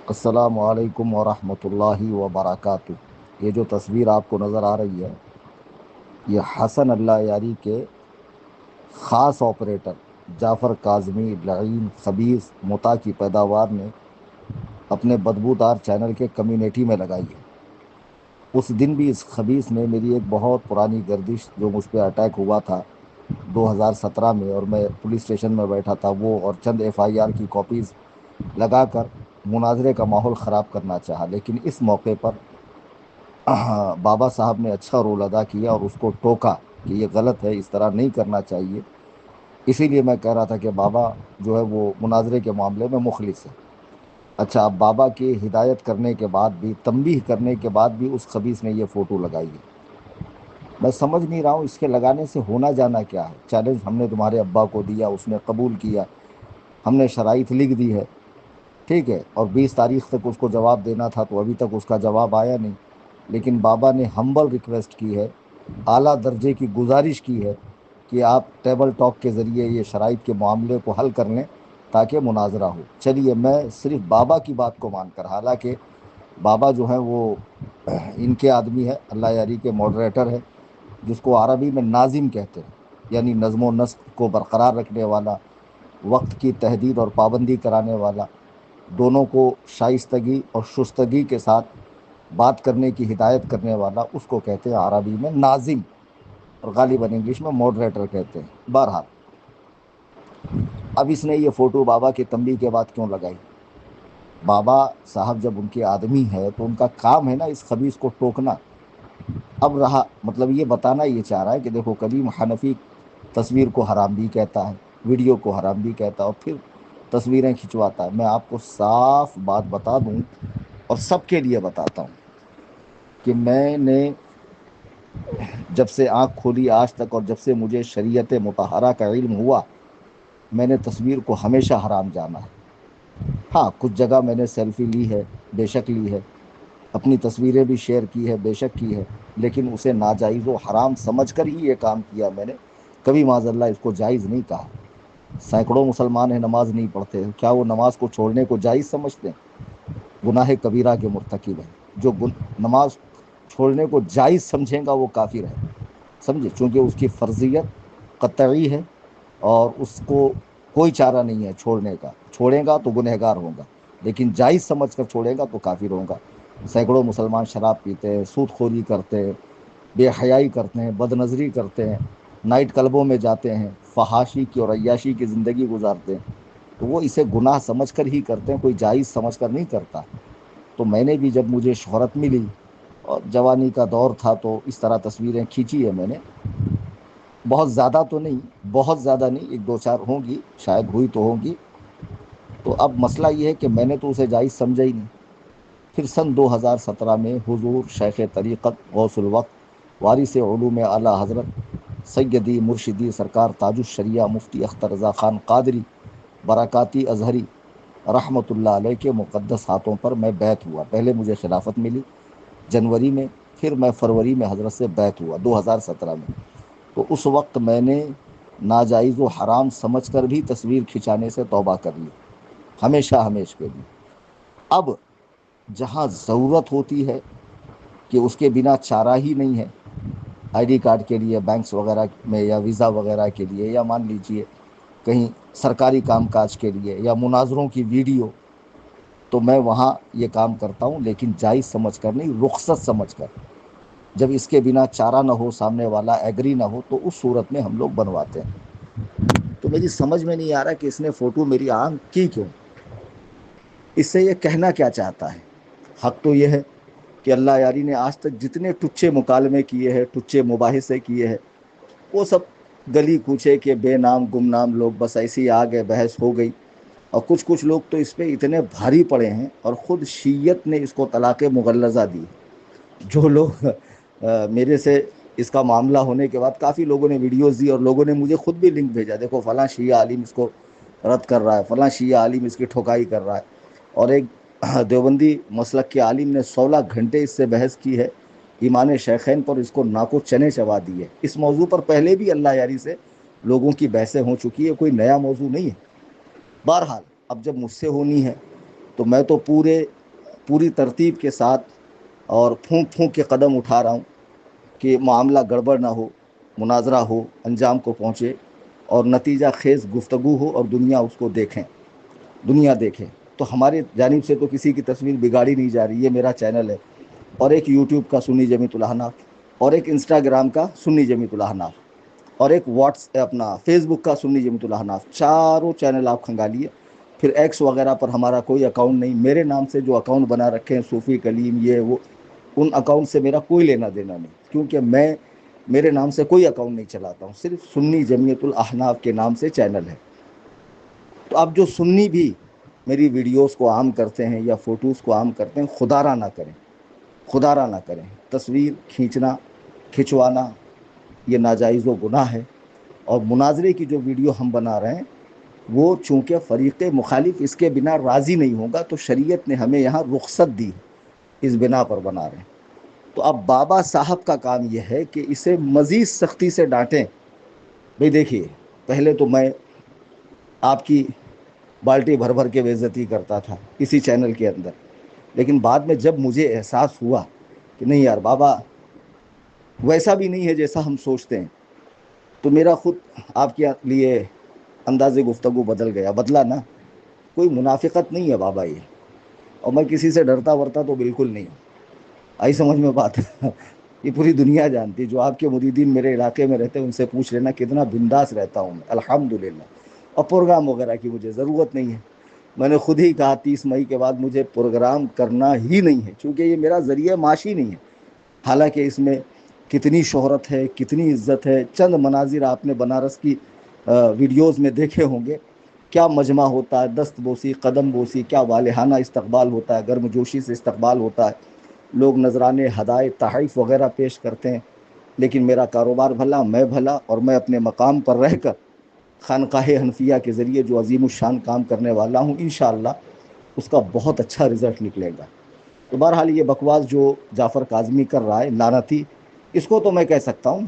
السلام علیکم ورحمۃ اللہ وبرکاتہ۔ یہ جو تصویر آپ کو نظر آ رہی ہے، یہ حسن اللہ یاری کے خاص آپریٹر جعفر کاظمی لعین خبیث متا کی پیداوار نے اپنے بدبودار چینل کے کمیونٹی میں لگائی ہے۔ اس دن بھی اس خبیث نے میری ایک بہت پرانی گردش جو مجھ پہ اٹیک ہوا تھا 2017 میں، اور میں پولیس اسٹیشن میں بیٹھا تھا، وہ اور چند ایف آئی آر کی کاپیز لگا کر مناظرے کا ماحول خراب کرنا چاہا، لیکن اس موقع پر بابا صاحب نے اچھا رول ادا کیا اور اس کو ٹوکا کہ یہ غلط ہے، اس طرح نہیں کرنا چاہیے۔ اسی لیے میں کہہ رہا تھا کہ بابا جو ہے وہ مناظرے کے معاملے میں مخلص ہے۔ اچھا، اب بابا کی ہدایت کرنے کے بعد بھی، تنبیہ کرنے کے بعد بھی اس خبیث نے یہ فوٹو لگائی ہے۔ میں سمجھ نہیں رہا ہوں اس کے لگانے سے ہونا جانا کیا ہے۔ چیلنج ہم نے تمہارے ابا کو دیا، اس نے قبول کیا، ہم نے شرائط لکھ دی ہے، ٹھیک ہے، اور 20 تاریخ تک اس کو جواب دینا تھا تو ابھی تک اس کا جواب آیا نہیں۔ لیکن بابا نے ہمبل ریکویسٹ کی ہے، اعلیٰ درجے کی گزارش کی ہے کہ آپ ٹیبل ٹاک کے ذریعے یہ شرائط کے معاملے کو حل کر لیں تاکہ مناظرہ ہو۔ چلیے، میں صرف بابا کی بات کو مان کر، حالانکہ بابا جو ہے وہ ان کے آدمی ہے، اللہ یاری کے ماڈریٹر ہے، جس کو عربی میں ناظم کہتے ہیں، یعنی نظم و نسق کو برقرار رکھنے والا، وقت کی تحدید اور پابندی کرانے والا، دونوں کو شائستگی اور شستگی کے ساتھ بات کرنے کی ہدایت کرنے والا، اس کو کہتے ہیں عربی میں ناظم، اور غالباً انگلش میں ماڈریٹر کہتے ہیں۔ بہرحال، اب اس نے یہ فوٹو بابا کے تنبیہ کے بعد کیوں لگائی؟ بابا صاحب جب ان کے آدمی ہے تو ان کا کام ہے نا اس خبیث کو ٹوکنا۔ اب رہا مطلب یہ بتانا، یہ چاہ رہا ہے کہ دیکھو، کلیم حنفی تصویر کو حرام بھی کہتا ہے، ویڈیو کو حرام بھی کہتا ہے، اور پھر تصویریں کھنچواتا ہے۔ میں آپ کو صاف بات بتا دوں اور سب کے لیے بتاتا ہوں کہ میں نے جب سے آنکھ کھولی آج تک، اور جب سے مجھے شریعت مطہرہ کا علم ہوا، میں نے تصویر کو ہمیشہ حرام جانا ہے۔ ہاں، کچھ جگہ میں نے سیلفی لی ہے، بے شک لی ہے، اپنی تصویریں بھی شیئر کی ہے، بے شک کی ہے، لیکن اسے ناجائز و حرام سمجھ کر ہی یہ کام کیا میں نے، کبھی معاذ اللہ اس کو جائز نہیں کہا۔ سینکڑوں مسلمان ہیں نماز نہیں پڑھتے، کیا وہ نماز کو چھوڑنے کو جائز سمجھتے ہیں؟ گناہ کبیرہ کے مرتکب ہیں۔ جو نماز چھوڑنے کو جائز سمجھیں گا وہ کافر ہے، سمجھے، چونکہ اس کی فرضیت قطعی ہے اور اس کو کوئی چارہ نہیں ہے چھوڑنے کا۔ چھوڑے گا تو گنہگار ہوگا، لیکن جائز سمجھ کر چھوڑے گا تو کافر ہوگا۔ سینکڑوں مسلمان شراب پیتے ہیں، سود خوری کرتے ہیں، بے حیائی کرتے ہیں، بد نظری کرتے ہیں، نائٹ کلبوں میں جاتے ہیں، فحاشی کی اور عیاشی کی زندگی گزارتے ہیں، تو وہ اسے گناہ سمجھ کر ہی کرتے ہیں، کوئی جائز سمجھ کر نہیں کرتا۔ تو میں نے بھی جب مجھے شہرت ملی اور جوانی کا دور تھا تو اس طرح تصویریں کھینچی ہے میں نے، بہت زیادہ تو نہیں، بہت زیادہ نہیں، ایک دو چار ہوں گی، شاید ہوئی تو ہوں گی۔ تو اب مسئلہ یہ ہے کہ میں نے تو اسے جائز سمجھا ہی نہیں۔ پھر سن 2017 میں حضور شیخ طریقت غوث الوقت وارث علوم اعلیٰ حضرت سیدی مرشدی سرکار تاج الشریعہ مفتی اختر رضا خان قادری برکاتی ازہری رحمۃ اللہ علیہ کے مقدس ہاتھوں پر میں بیعت ہوا۔ پہلے مجھے خلافت ملی جنوری میں، پھر میں فروری میں حضرت سے بیعت ہوا 2017 میں۔ تو اس وقت میں نے ناجائز و حرام سمجھ کر بھی تصویر کھنچانے سے توبہ کر لی، ہمیشہ ہمیش کے لیے۔ اب جہاں ضرورت ہوتی ہے کہ اس کے بنا چارہ ہی نہیں ہے، آئی ڈی کارڈ کے لیے بینکس وغیرہ میں، یا ویزا وغیرہ کے لیے، یا مان لیجئے کہیں سرکاری کام کاج کے لیے، یا مناظروں کی ویڈیو، تو میں وہاں یہ کام کرتا ہوں، لیکن جائز سمجھ کر نہیں، رخصت سمجھ کر۔ جب اس کے بنا چارہ نہ ہو، سامنے والا ایگری نہ ہو، تو اس صورت میں ہم لوگ بنواتے ہیں۔ تو میری سمجھ میں نہیں آ رہا کہ اس نے فوٹو میری آنکھ کی کیوں، اس سے یہ کہنا کیا چاہتا ہے؟ حق تو یہ ہے کہ اللہ یاری نے آج تک جتنے ٹچے مکالمے کیے ہیں، ٹچے مباحثے کیے ہیں، وہ سب گلی کوچے کے بے نام گمنام لوگ بس ایسے ہی آ گئے، بحث ہو گئی، اور کچھ لوگ تو اس پہ اتنے بھاری پڑے ہیں، اور خود شیعت نے اس کو طلاق مغلظہ دی۔ جو لوگ میرے سے اس کا معاملہ ہونے کے بعد کافی لوگوں نے ویڈیوز دی، اور لوگوں نے مجھے خود بھی لنک بھیجا، دیکھو فلاں شیعہ عالم اس کو رد کر رہا ہے، فلاں شیعہ عالم اس کی ٹھوکائی کر رہا ہے۔ اور ایک دیوبندی مسلک کے عالم نے 16 گھنٹے اس سے بحث کی ہے، ایمان شیخین پر اس کو ناکو چنے چبا دی ہے۔ اس موضوع پر پہلے بھی اللہ یاری سے لوگوں کی بحثیں ہو چکی ہے، کوئی نیا موضوع نہیں ہے۔ بہرحال، اب جب مجھ سے ہونی ہے تو میں تو پوری ترتیب کے ساتھ اور پھونک پھونک کے قدم اٹھا رہا ہوں کہ معاملہ گڑبڑ نہ ہو، مناظرہ ہو، انجام کو پہنچے اور نتیجہ خیز گفتگو ہو اور دنیا دیکھے۔ تو ہماری جانب سے تو کسی کی تصویر بگاڑی نہیں جا رہی، یہ میرا چینل ہے، اور ایک یوٹیوب کا سنی جمیعت الاحناف، اور ایک انسٹاگرام کا سنی جمیعت الاحناف، اور ایک اپنا فیس بک کا سنی جمیعت الاحناف، چاروں چینل آپ کھنگالیے۔ پھر ایکس وغیرہ پر ہمارا کوئی اکاؤنٹ نہیں، میرے نام سے جو اکاؤنٹ بنا رکھے ہیں صوفی کلیم یہ وہ، ان اکاؤنٹ سے میرا کوئی لینا دینا نہیں، کیونکہ میرے نام سے کوئی اکاؤنٹ نہیں چلاتا ہوں، صرف سنی جمیعت الاحناف کے نام سے چینل ہے۔ تو اب جو سنی بھی میری ویڈیوز کو عام کرتے ہیں یا فوٹوز کو عام کرتے ہیں، خدا را نہ کریں، تصویر کھنچوانا یہ ناجائز و گناہ ہے۔ اور مناظرے کی جو ویڈیو ہم بنا رہے ہیں وہ چونکہ فریق مخالف اس کے بنا راضی نہیں ہوگا، تو شریعت نے ہمیں یہاں رخصت دی، اس بنا پر بنا رہے ہیں۔ تو اب بابا صاحب کا کام یہ ہے کہ اسے مزید سختی سے ڈانٹیں۔ بھئی دیکھیے، پہلے تو میں آپ کی بالٹی بھر بھر کے بے عزتی کرتا تھا اسی چینل کے اندر، لیکن بعد میں جب مجھے احساس ہوا کہ نہیں یار، بابا ویسا بھی نہیں ہے جیسا ہم سوچتے ہیں، تو میرا خود آپ کے لیے انداز گفتگو بدلا نا۔ کوئی منافقت نہیں ہے بابا یہ، اور میں کسی سے ڈرتا ورتا تو بالکل نہیں ہوں، آئی سمجھ میں بات؟ یہ پوری دنیا جانتی، جو آپ کے مریدین میرے علاقے میں رہتے ہیں ان سے پوچھ لینا کتنا بنداس رہتا ہوں میں، الحمدللہ۔ اور پروگرام وغیرہ کی مجھے ضرورت نہیں ہے، میں نے خود ہی کہا 30 مئی کے بعد مجھے پروگرام کرنا ہی نہیں ہے، چونکہ یہ میرا ذریعہ معاشی نہیں ہے۔ حالانکہ اس میں کتنی شہرت ہے، کتنی عزت ہے، چند مناظر آپ نے بنارس کی ویڈیوز میں دیکھے ہوں گے، کیا مجمع ہوتا ہے، دست بوسی، قدم بوسی، کیا والہانہ استقبال ہوتا ہے، گرم جوشی سے استقبال ہوتا ہے، لوگ نذرانے، ہدائے، تحائف وغیرہ پیش کرتے ہیں۔ لیکن میرا کاروبار بھلا، میں بھلا، اور میں اپنے مقام پر رہ کر خانقاہ حنفیہ کے ذریعے جو عظیم الشان کام کرنے والا ہوں، انشاءاللہ اس کا بہت اچھا رزلٹ نکلے گا۔ تو بہرحال یہ بکواس جو جعفر کاظمی کر رہا ہے لعنتی، اس کو تو میں کہہ سکتا ہوں،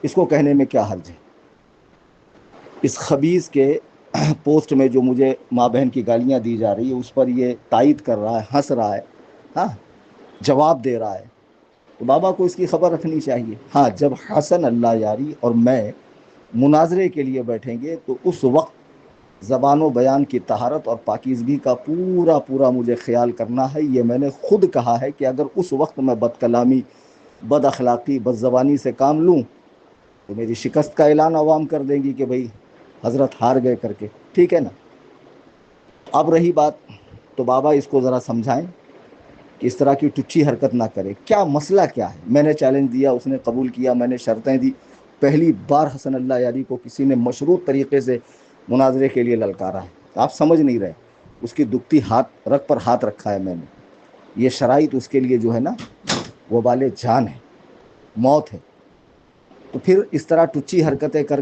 اس کو کہنے میں کیا حرج ہے؟ اس خبیث کے پوسٹ میں جو مجھے ماں بہن کی گالیاں دی جا رہی ہے اس پر یہ تائید کر رہا ہے، ہنس رہا ہے، ہاں، جواب دے رہا ہے، تو بابا کو اس کی خبر رکھنی چاہیے۔ ہاں، جب حسن اللہ یاری اور میں مناظرے کے لیے بیٹھیں گے تو اس وقت زبان و بیان کی طہارت اور پاکیزگی کا پورا مجھے خیال کرنا ہے۔ یہ میں نے خود کہا ہے کہ اگر اس وقت میں بد کلامی، بد اخلاقی، بد زبانی سے کام لوں تو میری شکست کا اعلان عوام کر دیں گی کہ بھئی حضرت ہار گئے کر کے، ٹھیک ہے نا۔ اب رہی بات، تو بابا اس کو ذرا سمجھائیں کہ اس طرح کی ٹچی حرکت نہ کرے۔ کیا مسئلہ کیا ہے؟ میں نے چیلنج دیا، اس نے قبول کیا، میں نے شرطیں دی، پہلی بار حسن اللہ یاری کو کسی نے مشروط طریقے سے مناظرے کے لیے للکارا ہے۔ آپ سمجھ نہیں رہے، اس کی دکھتی رگ پر ہاتھ رکھا ہے میں نے۔ یہ شرائط اس کے لیے جو ہے نا وبال جان ہے، موت ہے۔ تو پھر اس طرح ٹچی حرکتیں کر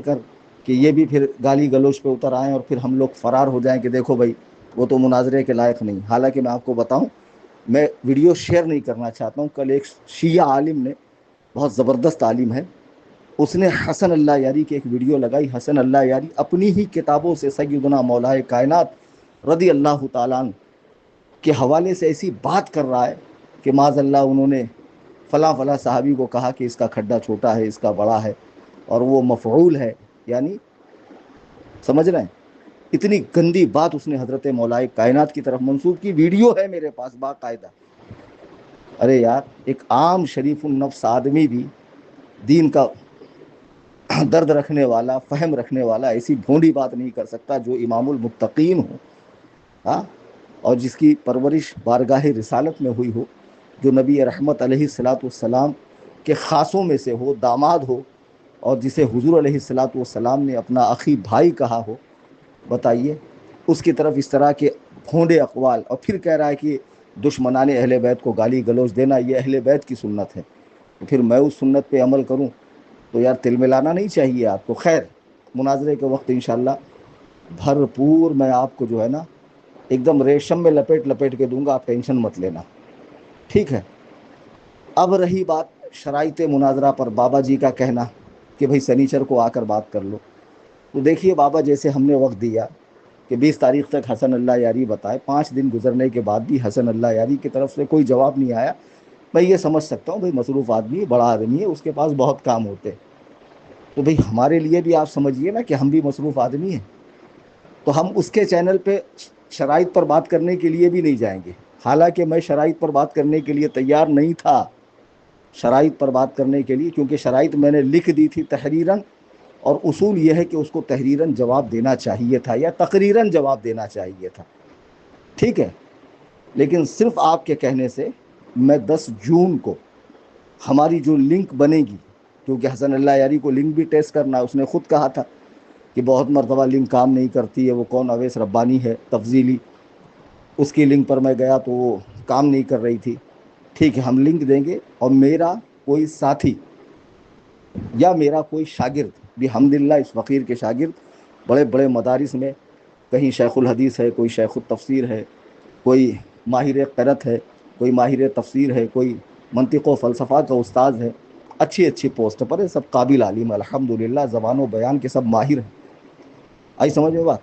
کہ یہ بھی پھر گالی گلوچ پہ اتر آئیں اور پھر ہم لوگ فرار ہو جائیں کہ دیکھو بھائی وہ تو مناظرے کے لائق نہیں۔ حالانکہ میں آپ کو بتاؤں، میں ویڈیو شیئر نہیں کرنا چاہتا ہوں، کل ایک شیعہ عالم نے، بہت زبردست عالم ہے، اس نے حسن اللہ یاری کی ایک ویڈیو لگائی۔ حسن اللہ یاری اپنی ہی کتابوں سے سیدنا مولائے کائنات رضی اللہ تعالیٰ عنہ کے حوالے سے ایسی بات کر رہا ہے کہ معاذ اللہ انہوں نے فلاں فلاں صحابی کو کہا کہ اس کا کھڈا چھوٹا ہے، اس کا بڑا ہے، اور وہ مفعول ہے، یعنی سمجھ رہے ہیں؟ اتنی گندی بات اس نے حضرت مولائے کائنات کی طرف منسوب کی، ویڈیو ہے میرے پاس باقاعدہ۔ ارے یار، ایک عام شریف النفس آدمی بھی دین کا درد رکھنے والا، فہم رکھنے والا ایسی بھونڈی بات نہیں کر سکتا جو امام المتقین ہو، ہاں، اور جس کی پرورش بارگاہ رسالت میں ہوئی ہو، جو نبی رحمت علیہ الصلاۃ والسلام کے خاصوں میں سے ہو، داماد ہو، اور جسے حضور علیہ الصلاۃ والسلام نے اپنا اخی بھائی کہا ہو۔ بتائیے، اس کی طرف اس طرح کے بھونڈے اقوال، اور پھر کہہ رہا ہے کہ دشمنان اہل بیت کو گالی گلوچ دینا یہ اہل بیت کی سنت ہے، تو پھر میں اس سنت پہ عمل کروں تو یار تل ملانا نہیں چاہیے آپ کو۔ خیر، مناظرے کے وقت انشاءاللہ بھرپور میں آپ کو جو ہے نا ایک دم ریشم میں لپیٹ کے دوں گا، آپ ٹینشن مت لینا، ٹھیک ہے۔ اب رہی بات شرائط مناظرہ پر بابا جی کا کہنا کہ بھئی سنیچر کو آ کر بات کر لو، تو دیکھیے بابا، جیسے ہم نے وقت دیا کہ 20 تاریخ تک حسن اللہ یاری بتائے، 5 دن گزرنے کے بعد بھی حسن اللہ یاری کی طرف سے کوئی جواب نہیں آیا. میں یہ سمجھ سکتا ہوں بھائی مصروف آدمی ہے، بڑا آدمی ہے، اس کے پاس بہت کام ہوتے. تو بھائی ہمارے لیے بھی آپ سمجھیے نا کہ ہم بھی مصروف آدمی ہیں. تو ہم اس کے چینل پہ شرائط پر بات کرنے کے لیے بھی نہیں جائیں گے، حالانکہ میں شرائط پر بات کرنے کے لیے تیار نہیں تھا. شرائط پر بات کرنے کے لیے، کیونکہ شرائط میں نے لکھ دی تھی تحریراً، اور اصول یہ ہے کہ اس کو تحریراً جواب دینا چاہیے تھا یا تقریراً جواب دینا چاہیے تھا. ٹھیک ہے، لیکن صرف آپ کے کہنے سے میں 10 جون کو ہماری جو لنک بنے گی، کیونکہ حسن اللہ یاری کو لنک بھی ٹیسٹ کرنا ہے، اس نے خود کہا تھا کہ بہت مرتبہ لنک کام نہیں کرتی ہے. وہ کون، اویس ربانی ہے تفضیلی، اس کی لنک پر میں گیا تو وہ کام نہیں کر رہی تھی. ٹھیک ہے، ہم لنک دیں گے، اور میرا کوئی ساتھی یا میرا کوئی شاگرد بھی، الحمدللہ اس فقیر کے شاگرد بڑے بڑے مدارس میں، کہیں شیخ الحدیث ہے، کوئی شیخ التفسیر ہے، کوئی ماہر قرأت ہے، کوئی ماہر تفسیر ہے، کوئی منطق و فلسفہ کا استاذ ہے، اچھی اچھی پوسٹ پر ہے، سب قابل عالم الحمدللہ، زبان و بیان کے سب ماہر ہیں. آئی سمجھ میں بات؟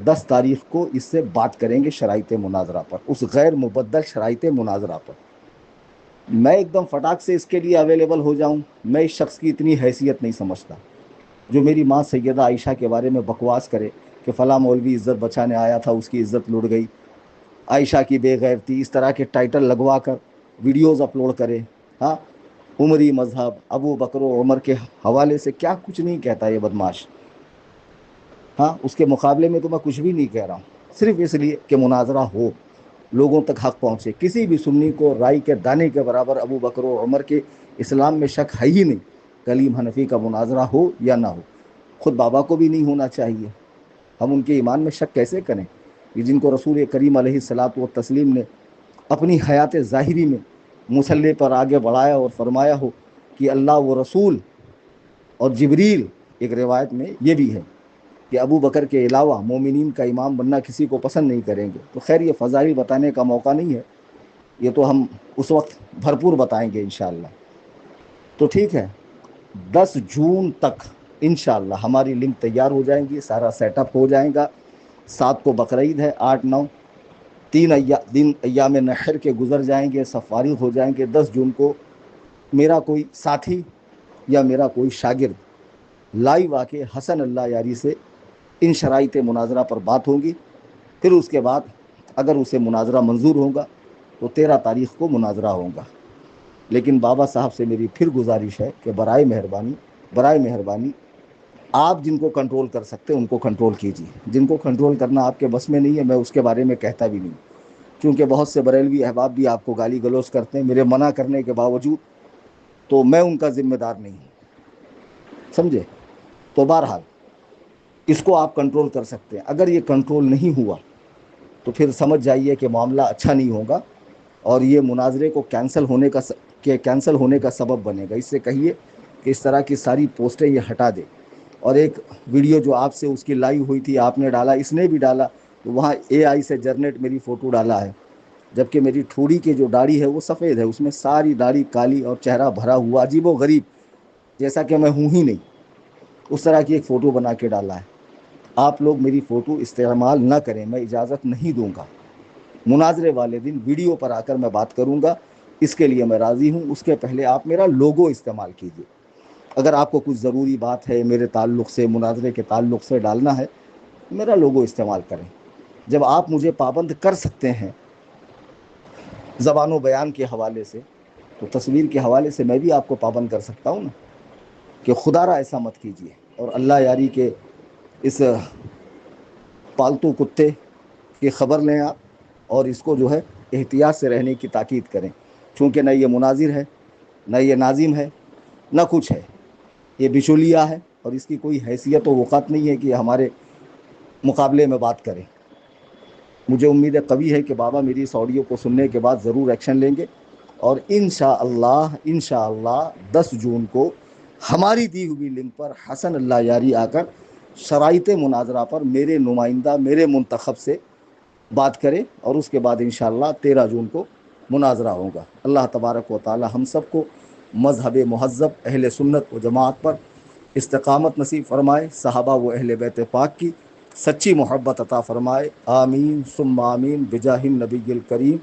10 تاریخ کو اس سے بات کریں گے شرائط مناظرہ پر، اس غیر مبدل شرائط مناظرہ پر. میں ایک دم فٹاک سے اس کے لیے اویلیبل ہو جاؤں، میں اس شخص کی اتنی حیثیت نہیں سمجھتا جو میری ماں سیدہ عائشہ کے بارے میں بکواس کرے کہ فلاں مولوی عزت بچانے آیا تھا، اس کی عزت لٹ گئی، عائشہ کی بے غیرتی، اس طرح کے ٹائٹل لگوا کر ویڈیوز اپلوڈ کرے. ہاں، عمری مذہب، ابو بکر و عمر کے حوالے سے کیا کچھ نہیں کہتا یہ بدماش. ہاں، اس کے مقابلے میں تو میں کچھ بھی نہیں کہہ رہا ہوں، صرف اس لیے کہ مناظرہ ہو، لوگوں تک حق پہنچے. کسی بھی سنی کو رائی کے دانے کے برابر ابو بکر و عمر کے اسلام میں شک ہے ہی نہیں. کلیم حنفی کا مناظرہ ہو یا نہ ہو، خود بابا کو بھی نہیں ہونا چاہیے. ہم ان کے ایمان میں شک کیسے کریں کہ جن کو رسول کریم علیہ الصلاۃ والتسلیم نے اپنی حیات ظاہری میں مسلح پر آگے بڑھایا اور فرمایا ہو کہ اللہ و رسول اور جبریل. ایک روایت میں یہ بھی ہے کہ ابو بکر کے علاوہ مومنین کا امام بننا کسی کو پسند نہیں کریں گے. تو خیر، یہ فضائل بتانے کا موقع نہیں ہے، یہ تو ہم اس وقت بھرپور بتائیں گے انشاءاللہ. تو ٹھیک ہے، 10 جون تک انشاءاللہ ہماری لنک تیار ہو جائیں گی، سارا سیٹ اپ ہو جائے گا. 7 کو بقرعید ہے، 8 9 3 دن ایام نحر کے گزر جائیں گے، سب فارغ ہو جائیں گے. 10 جون کو میرا کوئی ساتھی یا میرا کوئی شاگرد لائیو آ کے حسن اللہ یاری سے ان شرائط مناظرہ پر بات ہوگی. پھر اس کے بعد اگر اسے مناظرہ منظور ہوگا تو 13 تاریخ کو مناظرہ ہوگا. لیکن بابا صاحب سے میری پھر گزارش ہے کہ برائے مہربانی آپ جن کو کنٹرول کر سکتے ہیں ان کو کنٹرول کیجیے. جن کو کنٹرول کرنا آپ کے بس میں نہیں ہے، میں اس کے بارے میں کہتا بھی نہیں، کیونکہ بہت سے بریلوی احباب بھی آپ کو گالی گلوچ کرتے ہیں میرے منع کرنے کے باوجود، تو میں ان کا ذمہ دار نہیں ہوں، سمجھے؟ تو بہرحال اس کو آپ کنٹرول کر سکتے ہیں. اگر یہ کنٹرول نہیں ہوا تو پھر سمجھ جائیے کہ معاملہ اچھا نہیں ہوگا، اور یہ مناظرے کو کینسل ہونے کا سبب بنے گا. اس سے کہیے کہ اس طرح کی ساری پوسٹیں یہ ہٹا دے. اور ایک ویڈیو جو آپ سے اس کی لائیو ہوئی تھی، آپ نے ڈالا، اس نے بھی ڈالا، تو وہاں اے آئی سے جنریٹ میری فوٹو ڈالا ہے، جبکہ میری ٹھوڑی کی جو داڑھی ہے وہ سفید ہے، اس میں ساری داڑھی کالی اور چہرہ بھرا ہوا عجیب و غریب، جیسا کہ میں ہوں ہی نہیں، اس طرح کی ایک فوٹو بنا کے ڈالا ہے. آپ لوگ میری فوٹو استعمال نہ کریں، میں اجازت نہیں دوں گا. مناظرے والے دن ویڈیو پر آ کر میں بات کروں گا، اس کے لیے میں راضی ہوں. اس کے پہلے آپ میرا لوگو استعمال کیجیے. اگر آپ کو کچھ ضروری بات ہے میرے تعلق سے، مناظرے کے تعلق سے ڈالنا ہے، میرا لوگو استعمال کریں. جب آپ مجھے پابند کر سکتے ہیں زبان و بیان کے حوالے سے، تو تصویر کے حوالے سے میں بھی آپ کو پابند کر سکتا ہوں نا، کہ خدا را ایسا مت کیجیے. اور اللہ یاری کے اس پالتو کتے کی خبر لیں آپ، اور اس کو جو ہے احتیاط سے رہنے کی تاکید کریں، چونکہ نہ یہ مناظر ہے، نہ یہ ناظم ہے، نہ کچھ ہے. یہ بچولیہ ہے، اور اس کی کوئی حیثیت و وقت نہیں ہے کہ ہمارے مقابلے میں بات کریں. مجھے امید قوی ہے کہ بابا میری اس آڈیو کو سننے کے بعد ضرور ایکشن لیں گے، اور انشاءاللہ 10 جون کو ہماری دی ہوئی لنک پر حسن اللہ یاری آ کر شرائط مناظرہ پر میرے نمائندہ، میرے منتخب سے بات کرے، اور اس کے بعد انشاءاللہ 13 جون کو مناظرہ ہوگا. اللہ تبارک و تعالی ہم سب کو مذہب مہذب اہل سنت و جماعت پر استقامت نصیب فرمائے، صحابہ و اہل بیت پاک کی سچی محبت عطا فرمائے، آمین ثم آمین بجاہ النبی الکریم